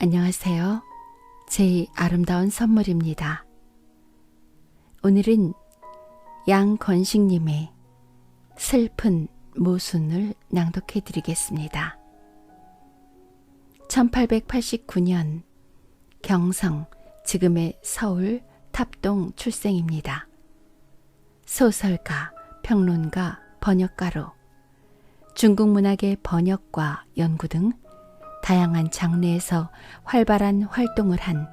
안녕하세요. 제 아름다운 선물입니다. 오늘은 양건식님의 슬픈 모순을 낭독해 드리겠습니다. 1889년 경성, 지금의 서울 탑동 출생입니다. 소설가, 평론가, 번역가로 중국 문학의 번역과 연구 등 다양한 장르에서 활발한 활동을 한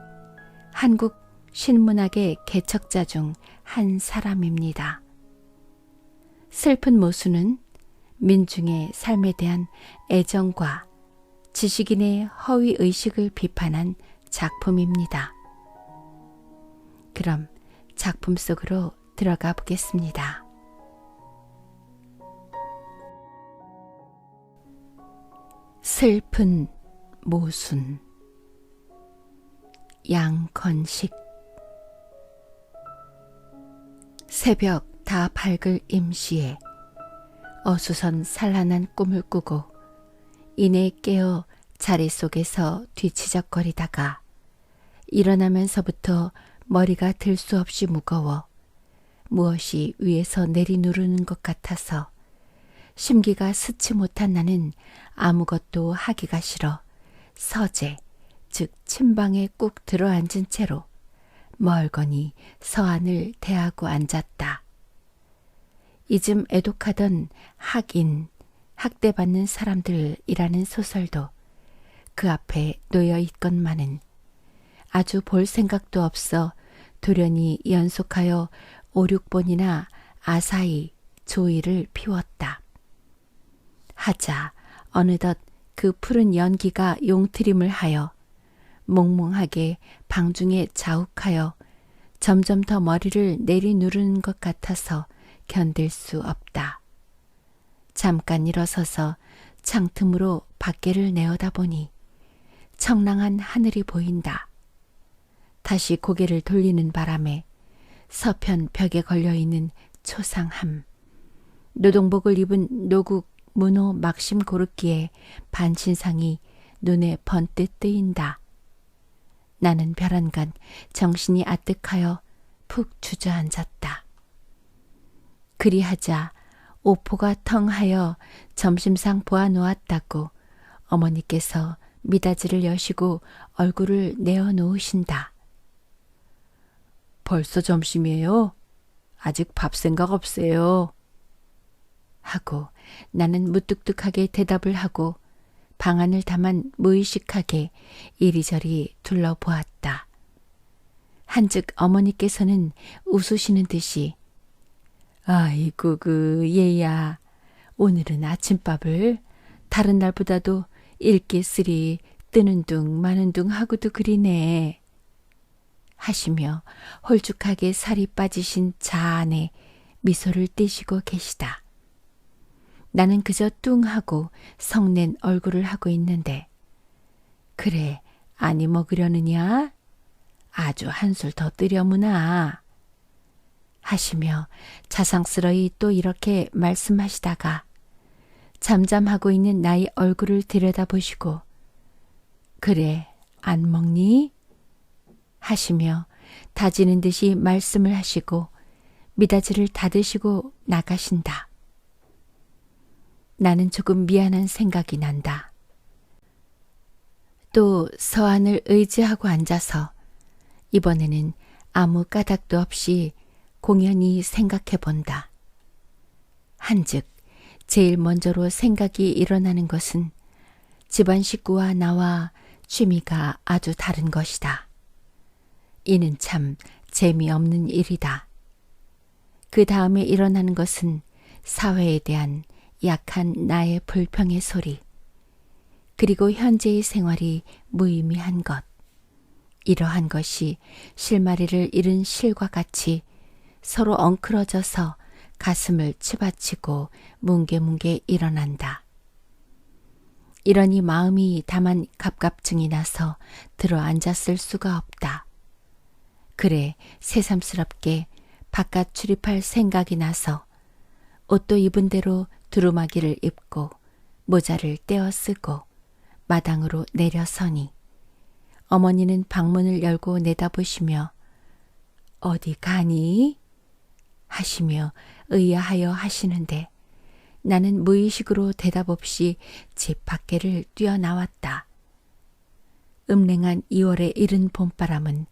한국 신문학의 개척자 중 한 사람입니다. 슬픈 모순은 민중의 삶에 대한 애정과 지식인의 허위의식을 비판한 작품입니다. 그럼 작품 속으로 들어가 보겠습니다. 슬픈 모순. 양건식. 새벽 다 밝을 임시에 어수선 산란한 꿈을 꾸고 이내 깨어 자리 속에서 뒤치적거리다가 일어나면서부터 머리가 들 수 없이 무거워 무엇이 위에서 내리누르는 것 같아서 심기가 스치 못한 나는 아무것도 하기가 싫어 서재, 즉 침방에 꾹 들어앉은 채로 멀거니 서안을 대하고 앉았다. 이즘 애독하던 학인, 학대받는 사람들이라는 소설도 그 앞에 놓여 있건만은 아주 볼 생각도 없어 돌연히 연속하여 5, 6번이나 아사히 조의를 피웠다. 하자 어느덧 그 푸른 연기가 용트림을 하여 몽롱하게 방중에 자욱하여 점점 더 머리를 내리누르는 것 같아서 견딜 수 없다. 잠깐 일어서서 창틈으로 밖에를 내어다보니 청량한 하늘이 보인다. 다시 고개를 돌리는 바람에 서편 벽에 걸려있는 초상함, 노동복을 입은 노국 문호 막심 고르기에 반신상이 눈에 번뜩 뜨인다. 나는 벼랑간 정신이 아뜩하여 푹 주저앉았다. 그리하자 오포가 텅하여 점심상 보아놓았다고 어머니께서 미닫이를 여시고 얼굴을 내어놓으신다. 벌써 점심이에요? 아직 밥 생각 없어요. 하고 나는 무뚝뚝하게 대답을 하고 방안을 다만 무의식하게 이리저리 둘러보았다. 한즉 어머니께서는 웃으시는 듯이 아이고 그 얘야, 오늘은 아침밥을 다른 날보다도 읽기 쓰리 뜨는 둥 마는 둥 하고도 그리네 하시며 홀쭉하게 살이 빠지신 자 안에 미소를 띠시고 계시다. 나는 그저 뚱하고 성낸 얼굴을 하고 있는데 그래 아니 먹으려느냐? 아주 한술 더 뜨려무나 하시며 자상스러이 또 이렇게 말씀하시다가 잠잠하고 있는 나의 얼굴을 들여다보시고 그래 안 먹니? 하시며 다지는 듯이 말씀을 하시고 미닫이를 닫으시고 나가신다. 나는 조금 미안한 생각이 난다. 또 서안을 의지하고 앉아서 이번에는 아무 까닭도 없이 공연히 생각해 본다. 한즉 제일 먼저로 생각이 일어나는 것은 집안 식구와 나와 취미가 아주 다른 것이다. 이는 참 재미없는 일이다. 그 다음에 일어나는 것은 사회에 대한 약한 나의 불평의 소리, 그리고 현재의 생활이 무의미한 것, 이러한 것이 실마리를 잃은 실과 같이 서로 엉클어져서 가슴을 치받치고 뭉게뭉게 일어난다. 이러니 마음이 다만 갑갑증이 나서 들어앉았을 수가 없다. 그래 새삼스럽게 바깥 출입할 생각이 나서 옷도 입은 대로 두루마기를 입고 모자를 떼어 쓰고 마당으로 내려서니 어머니는 방문을 열고 내다보시며 어디 가니? 하시며 의아하여 하시는데 나는 무의식으로 대답 없이 집 밖에를 뛰어나왔다. 음랭한 2월의 이른 봄바람은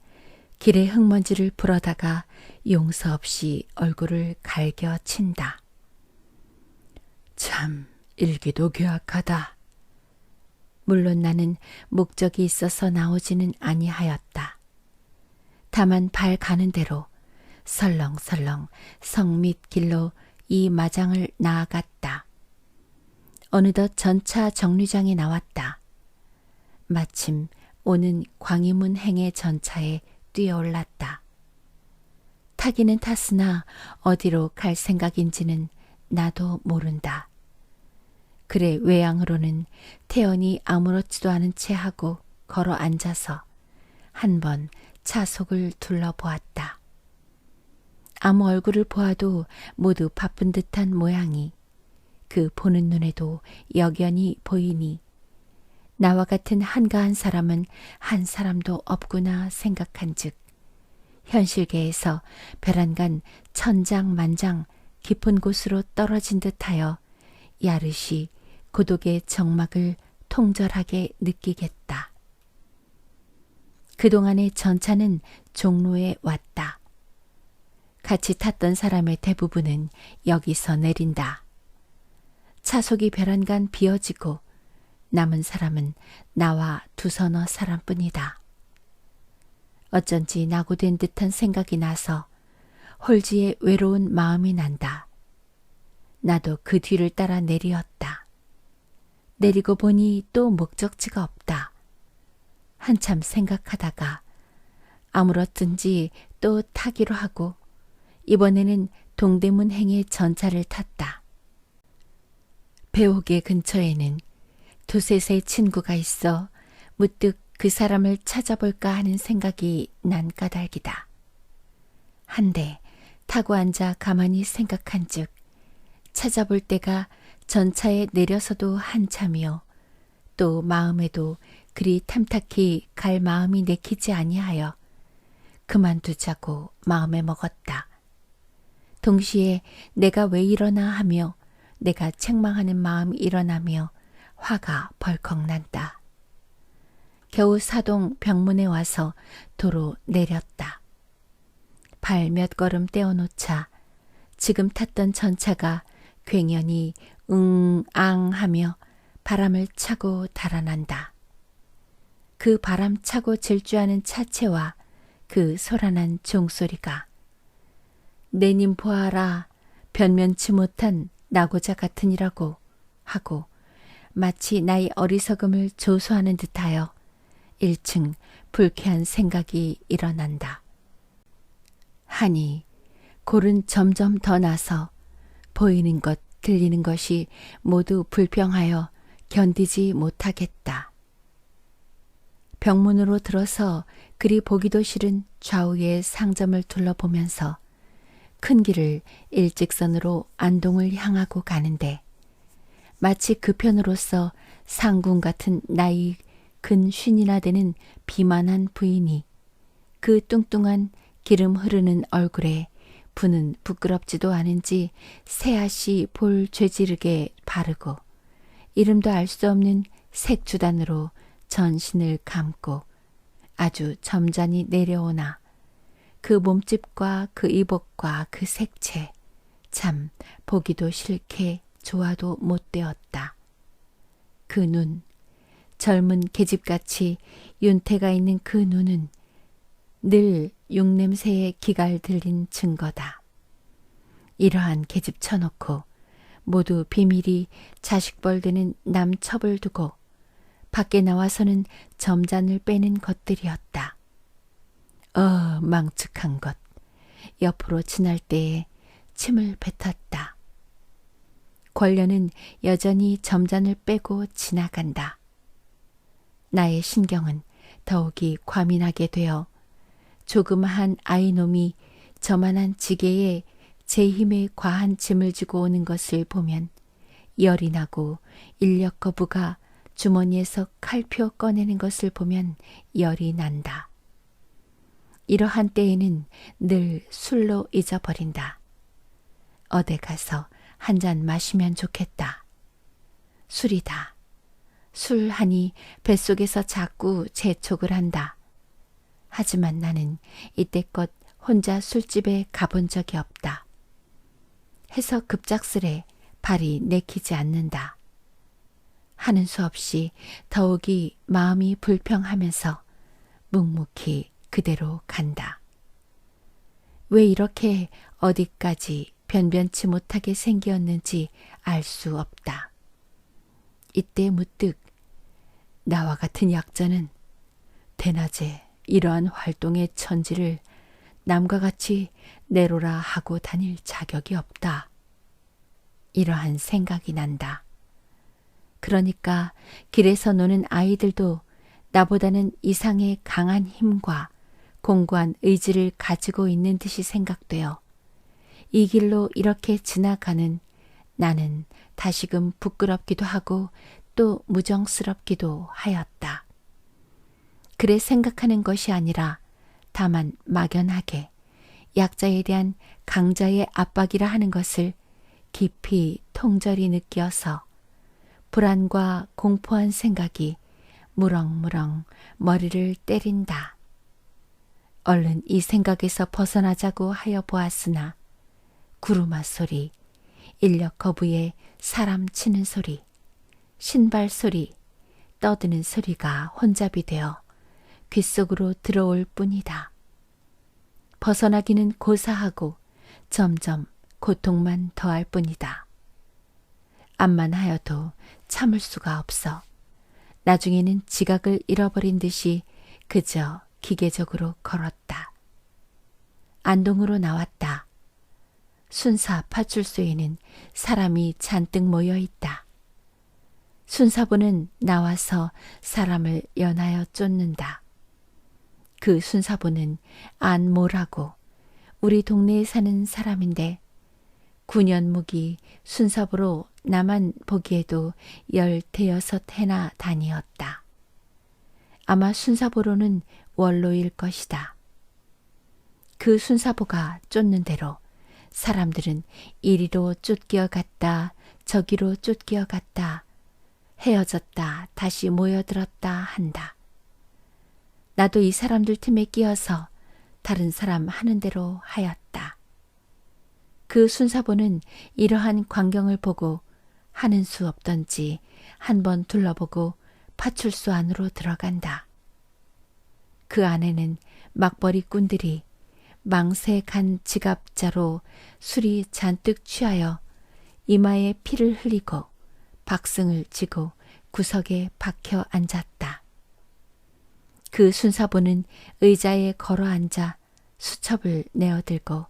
길의 흙먼지를 불어다가 용서 없이 얼굴을 갈겨친다. 참 일기도 괴악하다. 물론 나는 목적이 있어서 나오지는 아니하였다. 다만 발 가는 대로 설렁설렁 성 밑 길로 이 마장을 나아갔다. 어느덧 전차 정류장에 나왔다. 마침 오는 광희문 행의 전차에 뛰어올랐다. 타기는 탔으나 어디로 갈 생각인지는 나도 모른다. 그래 외양으로는 태연히 아무렇지도 않은 채 하고 걸어 앉아서 한 번 차속을 둘러보았다. 아무 얼굴을 보아도 모두 바쁜 듯한 모양이 그 보는 눈에도 역연히 보이니 나와 같은 한가한 사람은 한 사람도 없구나 생각한즉 현실계에서 벼란간 천장만장 깊은 곳으로 떨어진 듯하여 야릇이 고독의 정막을 통절하게 느끼겠다. 그동안의 전차는 종로에 왔다. 같이 탔던 사람의 대부분은 여기서 내린다. 차속이 벼란간 비어지고 남은 사람은 나와 두서너 사람뿐이다. 어쩐지 낙오된 듯한 생각이 나서 홀지에 외로운 마음이 난다. 나도 그 뒤를 따라 내리었다. 내리고 보니 또 목적지가 없다. 한참 생각하다가 아무렇든지 또 타기로 하고 이번에는 동대문 행의 전차를 탔다. 배옥의 근처에는 두셋의 친구가 있어 문득 그 사람을 찾아볼까 하는 생각이 난 까닭이다. 한데 타고 앉아 가만히 생각한즉 찾아볼 때가 전차에 내려서도 한참이요. 또 마음에도 그리 탐탁히 갈 마음이 내키지 아니하여 그만두자고 마음에 먹었다. 동시에 내가 왜 이러나 하며 내가 책망하는 마음이 일어나며 화가 벌컥 난다. 겨우 사동 병문에 와서 도로 내렸다. 발 몇 걸음 떼어놓자 지금 탔던 전차가 굉연히 응앙 하며 바람을 차고 달아난다. 그 바람 차고 질주하는 차체와 그 소란한 종소리가 내님 보아라 변면치 못한 나고자 같으니라고 하고 마치 나의 어리석음을 조소하는 듯하여 1층 불쾌한 생각이 일어난다. 하니 골은 점점 더 나서 보이는 것 들리는 것이 모두 불평하여 견디지 못하겠다. 병문으로 들어서 그리 보기도 싫은 좌우의 상점을 둘러보면서 큰 길을 일직선으로 안동을 향하고 가는데 마치 그 편으로서 상궁 같은 나이 근 50이나 되는 비만한 부인이 그 뚱뚱한 기름 흐르는 얼굴에 부는 부끄럽지도 않은지 새앗이 볼 죄지르게 바르고 이름도 알 수 없는 색주단으로 전신을 감고 아주 점잖이 내려오나 그 몸집과 그 이복과 그 색채 참 보기도 싫게 좋아도 못되었다. 그 눈, 젊은 계집같이 윤태가 있는 그 눈은 늘 육냄새에 기갈 들린 증거다. 이러한 계집 쳐놓고 모두 비밀이 자식벌되는 남첩을 두고 밖에 나와서는 점잔을 빼는 것들이었다. 망측한 것. 옆으로 지날 때에 침을 뱉었다. 권련은 여전히 점잔을 빼고 지나간다. 나의 신경은 더욱이 과민하게 되어 조그마한 아이놈이 저만한 지게에 제 힘에 과한 짐을 지고 오는 것을 보면 열이 나고 인력 거부가 주머니에서 칼표 꺼내는 것을 보면 열이 난다. 이러한 때에는 늘 술로 잊어버린다. 어디 가서 한 잔 마시면 좋겠다. 술이다. 술 하니 뱃속에서 자꾸 재촉을 한다. 하지만 나는 이때껏 혼자 술집에 가본 적이 없다. 해서 급작스레 발이 내키지 않는다. 하는 수 없이 더욱이 마음이 불평하면서 묵묵히 그대로 간다. 왜 이렇게 어디까지 변변치 못하게 생겼는지 알 수 없다. 이때 문득 나와 같은 약자는 대낮에 이러한 활동의 천지를 남과 같이 내로라 하고 다닐 자격이 없다. 이러한 생각이 난다. 그러니까 길에서 노는 아이들도 나보다는 이상의 강한 힘과 공고한 의지를 가지고 있는 듯이 생각되어 이 길로 이렇게 지나가는 나는 다시금 부끄럽기도 하고 또 무정스럽기도 하였다. 그래 생각하는 것이 아니라 다만 막연하게 약자에 대한 강자의 압박이라 하는 것을 깊이 통절히 느껴서 불안과 공포한 생각이 무렁무렁 머리를 때린다. 얼른 이 생각에서 벗어나자고 하여 보았으나 구루마 소리, 인력 거부에 사람 치는 소리, 신발 소리, 떠드는 소리가 혼잡이 되어 귓속으로 들어올 뿐이다. 벗어나기는 고사하고 점점 고통만 더할 뿐이다. 암만 하여도 참을 수가 없어 나중에는 지각을 잃어버린 듯이 그저 기계적으로 걸었다. 안동으로 나왔다. 순사 파출소에는 사람이 잔뜩 모여 있다. 순사부는 나와서 사람을 연하여 쫓는다. 그 순사부는 안모라고 우리 동네에 사는 사람인데 9년 묵이 순사부로 나만 보기에도 15해나 다니었다. 아마 순사부로는 원로일 것이다. 그 순사부가 쫓는 대로 사람들은 이리로 쫓겨 갔다 저기로 쫓겨 갔다 헤어졌다 다시 모여들었다 한다. 나도 이 사람들 틈에 끼어서 다른 사람 하는 대로 하였다. 그 순사부는 이러한 광경을 보고 하는 수 없던지 한번 둘러보고 파출소 안으로 들어간다. 그 안에는 막벌이꾼들이 망색한 지갑자로 술이 잔뜩 취하여 이마에 피를 흘리고 박승을 지고 구석에 박혀 앉았다. 그 순사부는 의자에 걸어 앉아 수첩을 내어들고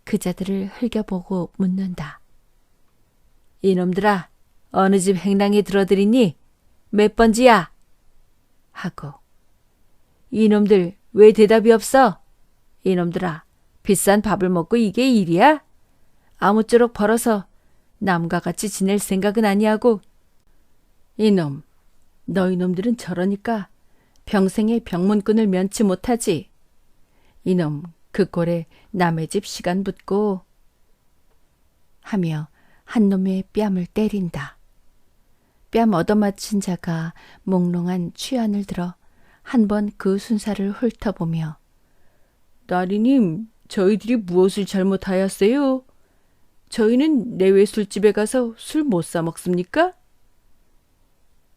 그자들을 흘겨보고 묻는다. 이놈들아, 어느 집 행랑에 들어들이니? 몇 번지야? 하고 이놈들 왜 대답이 없어? 이놈들아, 비싼 밥을 먹고 이게 일이야? 아무쪼록 벌어서 남과 같이 지낼 생각은 아니하고. 이놈, 너희 놈들은 저러니까 평생에 병문꾼을 면치 못하지. 이놈, 그 꼴에 남의 집 시간 붙고 하며 한 놈의 뺨을 때린다. 뺨 얻어맞힌 자가 몽롱한 취안을 들어 한 번 그 순사를 훑어보며 나리님, 저희들이 무엇을 잘못하였어요? 저희는 내외 술집에 가서 술 못 사 먹습니까?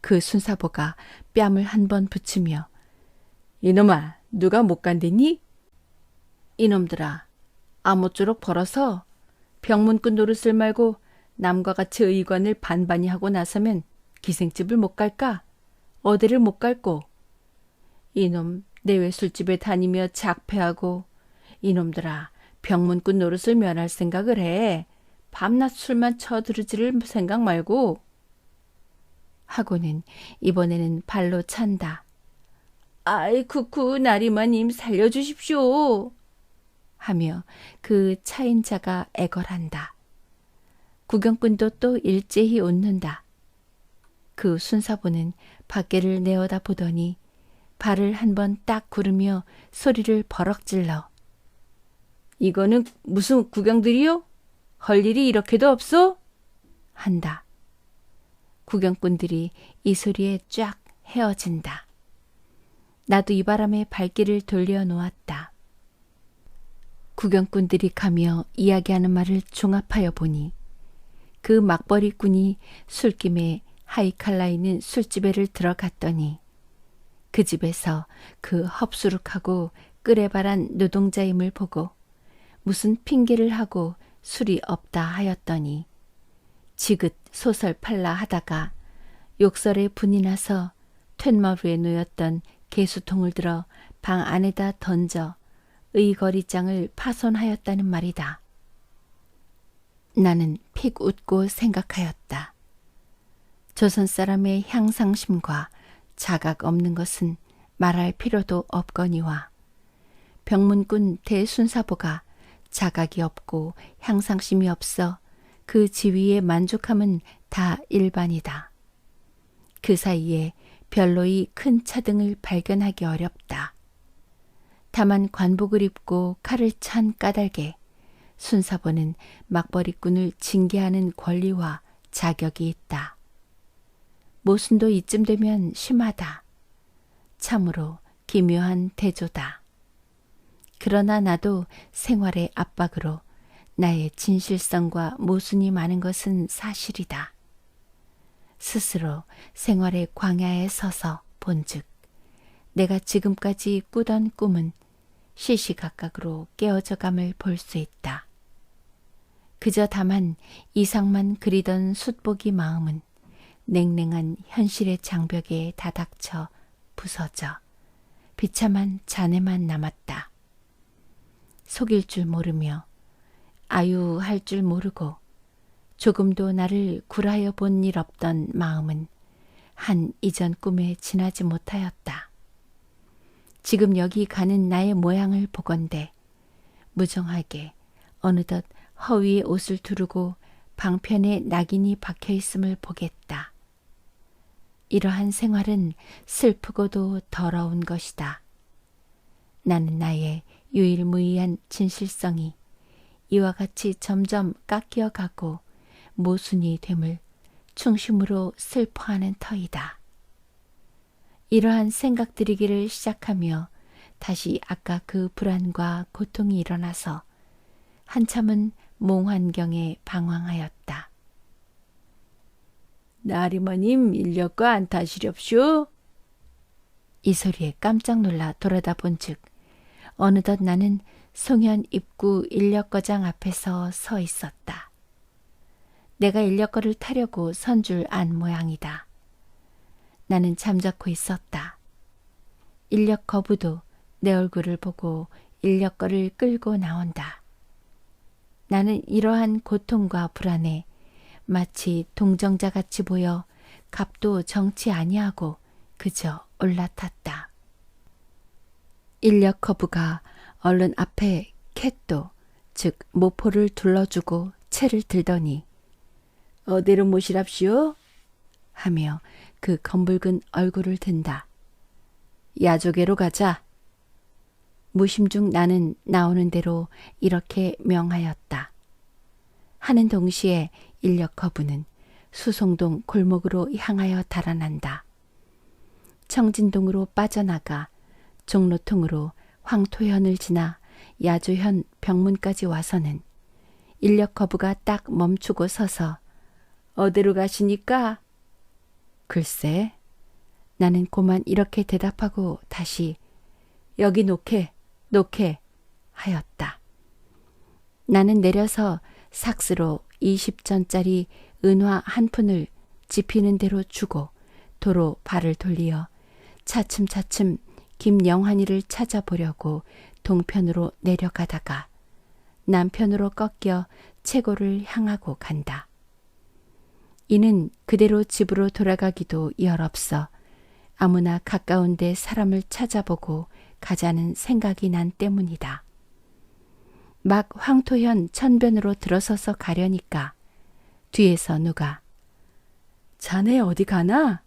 그 순사보가 뺨을 한 번 붙이며 이놈아, 누가 못 간대니? 이놈들아, 아무쪼록 벌어서 병문꾼 노릇을 말고 남과 같이 의관을 반반히 하고 나서면 기생집을 못 갈까? 어디를 못 갈고? 이놈 내외 술집에 다니며 작패하고 이놈들아 병문꾼 노릇을 면할 생각을 해. 밤낮 술만 쳐들으지를 생각 말고. 하고는 이번에는 발로 찬다. 아이 쿠쿠 나리마님 살려주십시오. 하며 그 차인 자가 애걸한다. 구경꾼도 또 일제히 웃는다. 그 순사부는 밖에를 내어다 보더니 발을 한번 딱 구르며 소리를 버럭 질러 이거는 무슨 구경들이요? 할 일이 이렇게도 없어? 한다. 구경꾼들이 이 소리에 쫙 헤어진다. 나도 이 바람에 발길을 돌려놓았다. 구경꾼들이 가며 이야기하는 말을 종합하여 보니 그 막벌이꾼이 술김에 하이칼라 있는 술집에를 들어갔더니 그 집에서 그 헙수룩하고 끄레발한 노동자임을 보고 무슨 핑계를 하고 술이 없다 하였더니 지긋 소설 팔라 하다가 욕설에 분이 나서 툇마루에 놓였던 개수통을 들어 방 안에다 던져 의거리장을 파손하였다는 말이다. 나는 픽 웃고 생각하였다. 조선 사람의 향상심과 자각 없는 것은 말할 필요도 없거니와 병문군 대순사보가 자각이 없고 향상심이 없어 그 지위에 만족함은 다 일반이다. 그 사이에 별로이 큰 차등을 발견하기 어렵다. 다만 관복을 입고 칼을 찬 까닭에 순사보는 막벌이꾼을 징계하는 권리와 자격이 있다. 모순도 이쯤 되면 심하다. 참으로 기묘한 대조다. 그러나 나도 생활의 압박으로 나의 진실성과 모순이 많은 것은 사실이다. 스스로 생활의 광야에 서서 본즉 내가 지금까지 꾸던 꿈은 시시각각으로 깨어져감을 볼 수 있다. 그저 다만 이상만 그리던 숫보기 마음은 냉랭한 현실의 장벽에 다닥쳐 부서져 비참한 잔해만 남았다. 속일 줄 모르며 아유할 줄 모르고 조금도 나를 굴하여 본 일 없던 마음은 한 이전 꿈에 지나지 못하였다. 지금 여기 가는 나의 모양을 보건대 무정하게 어느덧 허위에 옷을 두르고 방편에 낙인이 박혀 있음을 보겠다. 이러한 생활은 슬프고도 더러운 것이다. 나는 나의 유일무이한 진실성이 이와 같이 점점 깎여 가고 모순이 됨을 중심으로 슬퍼하는 터이다. 이러한 생각들이기를 시작하며 다시 아까 그 불안과 고통이 일어나서 한참은 몽환경에 방황하였다. 나리머님 인력거 안 타시렵쇼? 이 소리에 깜짝 놀라 돌아다 본즉 어느덧 나는 송현 입구 인력거장 앞에서 서 있었다. 내가 인력거를 타려고 선 줄 안 모양이다. 나는 잠자코 있었다. 인력거부도 내 얼굴을 보고 인력거를 끌고 나온다. 나는 이러한 고통과 불안에 마치 동정자같이 보여 값도 정치 아니하고 그저 올라탔다. 인력거부가 얼른 앞에 캣도 즉 모포를 둘러주고 채를 들더니 어디로 모시랍시오? 하며 그 검붉은 얼굴을 든다. 야조계로 가자. 무심 중 나는 나오는 대로 이렇게 명하였다. 하는 동시에 인력거부는 수송동 골목으로 향하여 달아난다. 청진동으로 빠져나가 종로통으로 황토현을 지나 야조현 병문까지 와서는 인력거부가 딱 멈추고 서서 어디로 가시니까? 글쎄, 나는 고만 이렇게 대답하고 다시 여기 놓게 하였다. 나는 내려서 삭스로 20전짜리 은화 한 푼을 집히는 대로 주고 도로 발을 돌리어 차츰차츰 김영환이를 찾아보려고 동편으로 내려가다가 남편으로 꺾여 채고를 향하고 간다. 이는 그대로 집으로 돌아가기도 열없어 아무나 가까운 데 사람을 찾아보고 가자는 생각이 난 때문이다. 막 황토현 천변으로 들어서서 가려니까 뒤에서 누가 자네 어디 가나?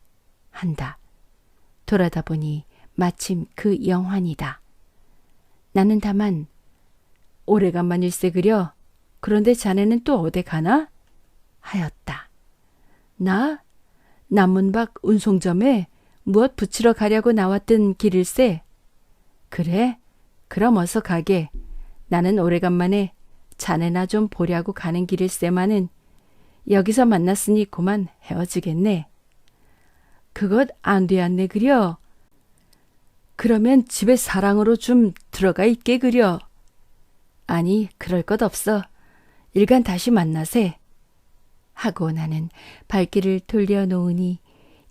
한다. 돌아다 보니 마침 그 영환이다. 나는 다만 오래간만일세 그려. 그런데 자네는 또 어디 가나? 하였다. 나? 남문박 운송점에 무엇 붙이러 가려고 나왔던 길일세. 그래? 그럼 어서 가게. 나는 오래간만에 자네나 좀 보려고 가는 길일세마는 여기서 만났으니 그만 헤어지겠네. 그것 안 되었네 그려. 그러면 집에 사랑으로 좀 들어가 있게 그려. 아니 그럴 것 없어. 일간 다시 만나세. 하고 나는 발길을 돌려놓으니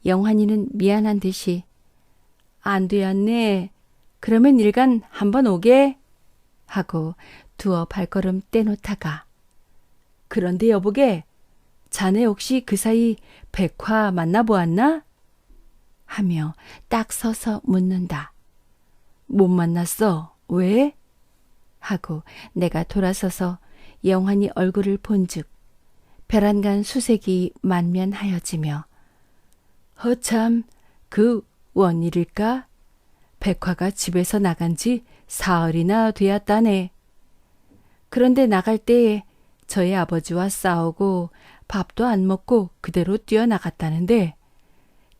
영환이는 미안한 듯이 안 되었네. 그러면 일간 한번 오게. 하고 두어 발걸음 떼놓다가 그런데 여보게 자네 혹시 그 사이 백화 만나보았나? 하며 딱 서서 묻는다. 못 만났어. 왜? 하고 내가 돌아서서 영환이 얼굴을 본즉 벼랑간 수색이 만면하여지며 허참 그 원일일까? 백화가 집에서 나간 지 사흘이나 되었다네. 그런데 나갈 때에 저희 아버지와 싸우고 밥도 안 먹고 그대로 뛰어나갔다는데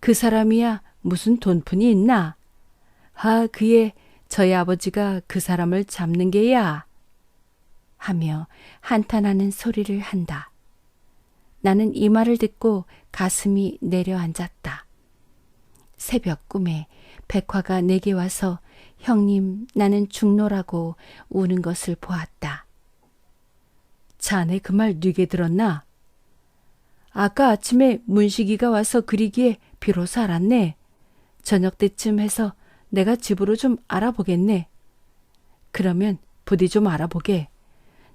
그 사람이야 무슨 돈푼이 있나? 아 그에 저희 아버지가 그 사람을 잡는 게야. 하며 한탄하는 소리를 한다. 나는 이 말을 듣고 가슴이 내려앉았다. 새벽 꿈에 백화가 내게 와서 형님 나는 죽노라고 우는 것을 보았다. 자네 그 말 뉘게 들었나? 아까 아침에 문식이가 와서 그리기에 비로소 알았네. 저녁 때쯤 해서 내가 집으로 좀 알아보겠네. 그러면 부디 좀 알아보게.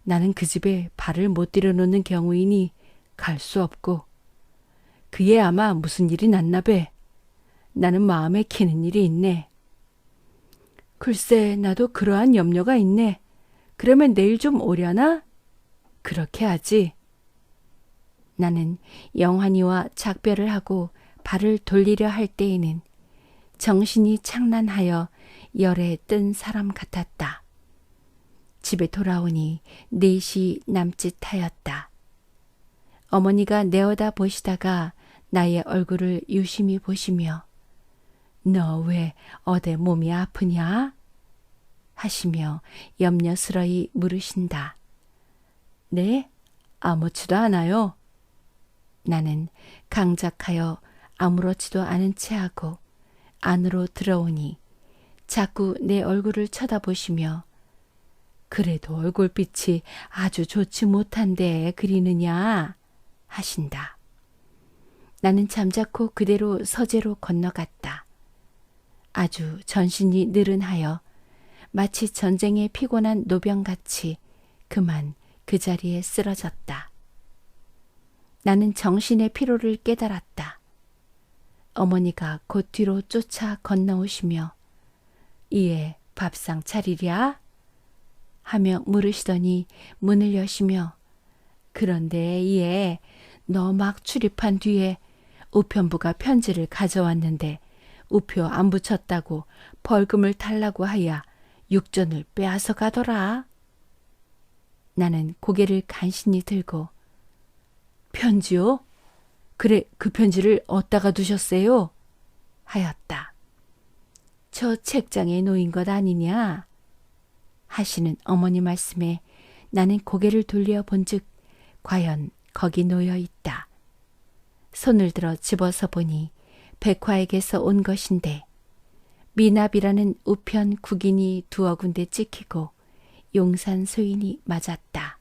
나는 그 집에 발을 못 들여놓는 경우이니 갈 수 없고 그에 아마 무슨 일이 났나 배. 나는 마음에 키는 일이 있네. 글쎄 나도 그러한 염려가 있네. 그러면 내일 좀 오려나? 그렇게 하지. 나는 영환이와 작별을 하고 발을 돌리려 할 때에는 정신이 창란하여 열에 뜬 사람 같았다. 집에 돌아오니 4시 남짓하였다. 어머니가 내어다 보시다가 나의 얼굴을 유심히 보시며 너 왜 어디 몸이 아프냐? 하시며 염려스러이 물으신다. 네? 아무렇지도 않아요. 나는 강작하여 아무렇지도 않은 체하고 안으로 들어오니 자꾸 내 얼굴을 쳐다보시며 그래도 얼굴빛이 아주 좋지 못한데 그리느냐 하신다. 나는 잠자코 그대로 서재로 건너갔다. 아주 전신이 느른하여 마치 전쟁에 피곤한 노병같이 그만 그 자리에 쓰러졌다. 나는 정신의 피로를 깨달았다. 어머니가 곧 뒤로 쫓아 건너오시며 이에 밥상 차리랴? 하며 물으시더니 문을 여시며 그런데 이에 너 막 출입한 뒤에 우편부가 편지를 가져왔는데 우표 안 붙였다고 벌금을 달라고 하여 육전을 빼앗아 가더라. 나는 고개를 간신히 들고 편지요? 그래 그 편지를 어디다가 두셨어요? 하였다. 저 책장에 놓인 것 아니냐? 하시는 어머니 말씀에 나는 고개를 돌려 본즉 과연 거기 놓여 있다. 손을 들어 집어서 보니 백화에게서 온 것인데 미납이라는 우편 국인이 2어 군데 찍히고 용산 소인이 맞았다.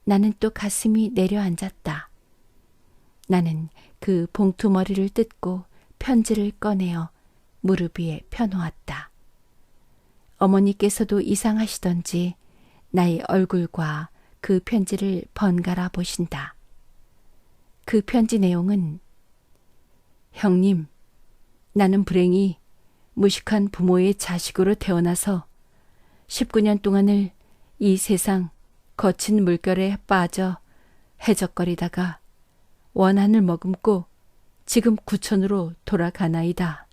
나는 또 가슴이 내려앉았다. 나는 그 봉투머리를 뜯고 편지를 꺼내어 무릎 위에 펴놓았다. 어머니께서도 이상하시던지 나의 얼굴과 그 편지를 번갈아 보신다. 그 편지 내용은 형님, 나는 불행히 무식한 부모의 자식으로 태어나서 19년 동안을 이 세상 거친 물결에 빠져 해적거리다가 원한을 머금고 지금 구천으로 돌아가나이다.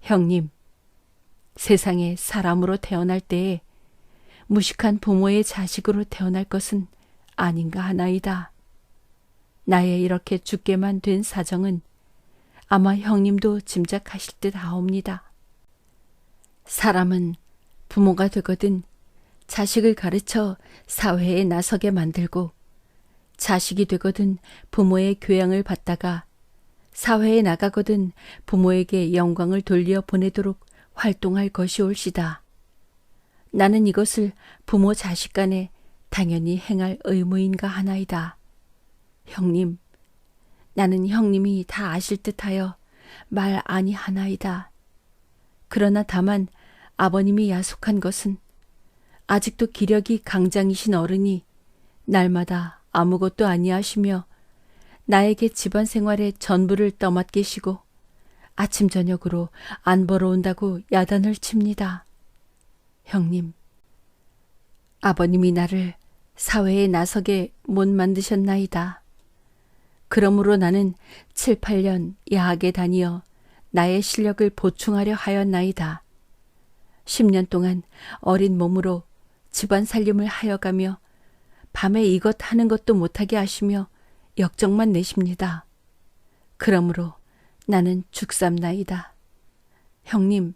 형님, 세상에 사람으로 태어날 때에 무식한 부모의 자식으로 태어날 것은 아닌가 하나이다. 나의 이렇게 죽게만 된 사정은 아마 형님도 짐작하실 듯 하옵니다. 사람은 부모가 되거든 자식을 가르쳐 사회에 나서게 만들고 자식이 되거든 부모의 교양을 받다가 사회에 나가거든 부모에게 영광을 돌려 보내도록 활동할 것이 옳시다. 나는 이것을 부모 자식 간에 당연히 행할 의무인가 하나이다. 형님, 나는 형님이 다 아실 듯하여 말 아니하나이다. 그러나 다만 아버님이 야속한 것은 아직도 기력이 강장이신 어른이 날마다 아무것도 아니하시며 나에게 집안 생활의 전부를 떠맡기시고 아침 저녁으로 안 벌어온다고 야단을 칩니다. 형님, 아버님이 나를 사회에 나서게 못 만드셨나이다. 그러므로 나는 7, 8년 야학에 다니어 나의 실력을 보충하려 하였나이다. 10년 동안 어린 몸으로 집안 살림을 하여가며 밤에 이것 하는 것도 못하게 하시며 역정만 내십니다. 그러므로 나는 죽삼나이다. 형님,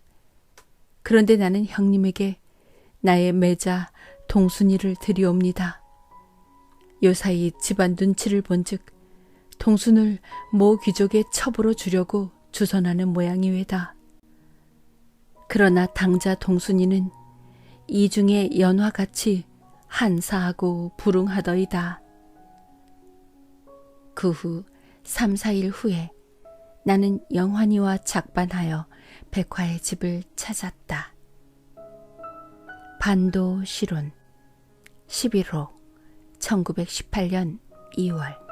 그런데 나는 형님에게 나의 매자 동순이를 드리옵니다. 요사이 집안 눈치를 본즉 동순을 모 귀족의 첩으로 주려고 주선하는 모양이외다. 그러나 당자 동순이는 이중의 연화같이 한사하고 불응하더이다. 그 후 3, 4일 후에 나는 영환이와 작반하여 백화의 집을 찾았다. 반도 실온 11호 1918년 2월